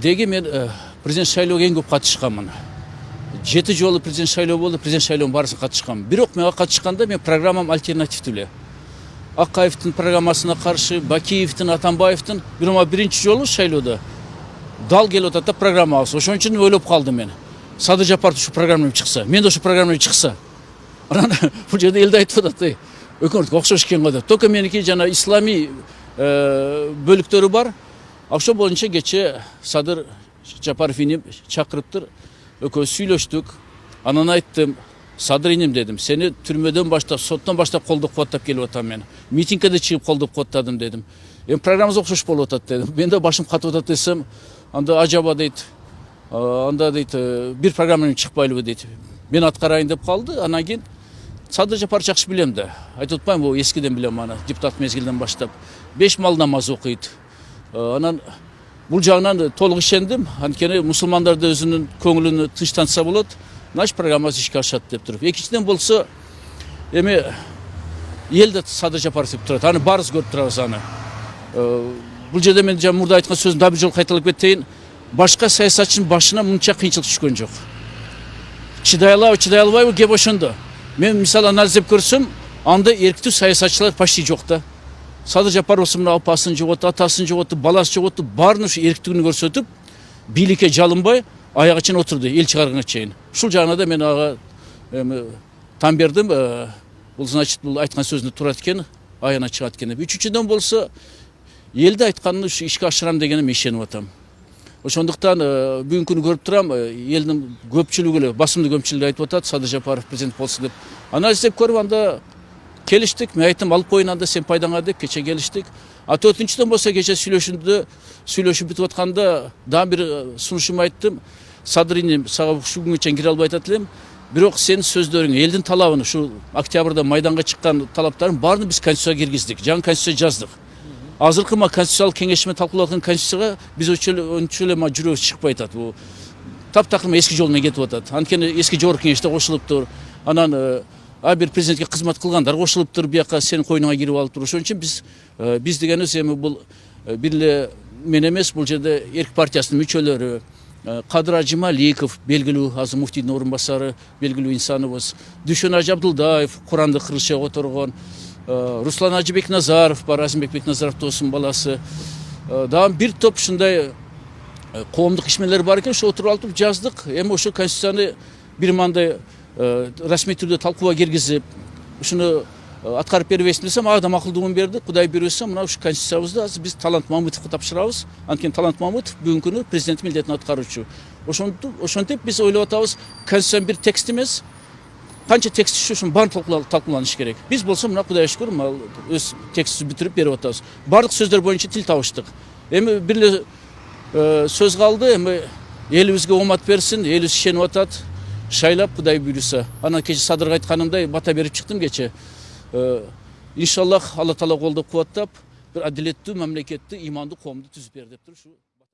Деги мен президент шайлоого эң көп катышканмын. 7 жолу президент шайлоо болду, президент шайлоонун баарысына катышканмын. Бирок мен катышканда мен программам альтернативдүү эле. Акаевдин программасына каршы, Бакиевдин, Атамбаевдин биринчи жолу шайлоодо дал келип атат да программабыз. Ошон үчүн ойлоп калдым мен. Садыр Жапаров ушу программадан чыкса, мен да ушу программадан чыкса. Анан бул жерде элде айтып атат, өкмөткө окшош экен го деп. Только меники жана исламий бөлүктөрү бар. Ошо боюнча кече Садыр Жапаров иним чакырыптыр. Экөөбүз сүйлөштүк. Анан айттым, Садыр иним дедим, сени түрмөдөн баштап, соттон баштап колдоп куаттап келип атам мен. Митингге да чыгып колдоп куаттадым дедим. Программабыз окшош болуп атат дедим. Мен да башым катып атат десем, анда ажаба дейт. Анда дейт, бир программадан чыкпайлыбы дейт. Мен аткарайын деп калды. Анан кийин Садыр Жапаров жакшы билем да. Айтып атпайм, бул эскиден билем аны, депутат мезгилден баштап. 5 мал намаз окуйт. Анан бул жагынан толук ишендим. Анткени мусулмандар да өзүнүн көңүлүнө тынчтантса болот. Наш программасы ишке ашат деп туруп. Экинчиден болсо, эми элде Садыр Жапаров деп турат. Аны баарыбыз көрүп турабыз аны. Бул жерде мен жана мурда айткан сөзүм да бир жолу кайталап кетейин. Башка саясатчынын башына мынча кыйынчылык түшкөн жок. Чыдай албайбы кеп ошондо. Мен мисалы анализдеп көрсөм, анда эрктүү саясатчылар почти жок да. Садыр Жапаров мына апасын жоготу, атасын жоготу, баласы жоготу, баарын ушу эрктүүлүгүн көрсөтүп, бийликке жалынбай, аяга чейин отурду, эл чыгарганга чейин. Ушул жагына да мен ага там бердим. Бул значит бул айткан сөзүндө турат экен, аяна чыгат экен деп. Үчүнчүдөн болсо, элде айтканын ушу ишке ашырам дегениме ишенип атам. Ошондуктан бүгүнкү күнү көрүп турам, элдин көпчүлүгү эле, басымдуу көпчүлүгү айтып атат, Садыр Жапаров президент болсун деп. Анализдеп көрүп анда келиштик. Мен айттым, алып коюн анда сен пайдаңа деп, кече келиштик. Төртүнчүдөн болсо кече сүйлөшүп бүтүп атканда дагы бир сунушумду айттым. Садыр иним, сага ушул күнгө чейин кире албай атат элем. Бирок сенин сөздөрүң, элдин талабын, ушу октябрда майданга чыккан талаптарын баарын биз конституцияга киргиздик. Жаңы конституция жаздык. Азыркы конституциялык кеңешме талкуулап аткан конституцияга биз ончо эле жүрөгүбүз чыкпай атат. Бул таптакыр эски жол менен кетип атат. Анткени эски жогорку кеңеште кошулуптур. Анан бир президентке кызмат кылгандар кошулуптур, бияка сенин койнуңа кирип алыптыр. Ошон үчүн биз дегенибиз эми бул бир эле мен эмес, бул жерде Эрк партиясынын мүчөлөрү, Кадыр Ажималиков, белгилүү азыр муфтийдин орун басары, белгилүү инсаныбыз, Дүйшөн Ажы Абдылдаев, Куранды кыргызчага которгон, Руслан Ажы Бекназаров, Разимбек Бекназаров досунун баласы. Дагы бир топ ушундай коомдук ишмерлер бар экен, ошо отуруп алып жаздык. Эми ошо конституцияны бир мындай расмий түрдө талкууга киргизип, ушуну аткарып бербесин десем, ага да макулдугун берди. Кудай буйруса, мына ушу конституциябызды азыр биз Талант Мамытовго тапшырабыз. Анткени Талант Мамытов бүгүнкү күнү президент милдетин аткаруучу. Ошентип биз ойлоп атабыз, конституциянын бир текст эмес, канча текст ушунун баарын талкууланыш керек. Биз болсо мына Кудайга шүкүр, өз текстибизди бүтүрүп берип атабыз. Бардык сөздөр боюнча тил табыштык. Эми бир эле сөз калды. Эми элибизге оомат берсин, элибиз ишенип атат. Шайлап Кудай буйруса. Анан кече Садырга айтканымдай бата берип чыктым кече. Иншаллах Алла Таала колдоп кубаттап, бир адилеттүү мамлекетти, имандуу коомду түзүп бер деп туруп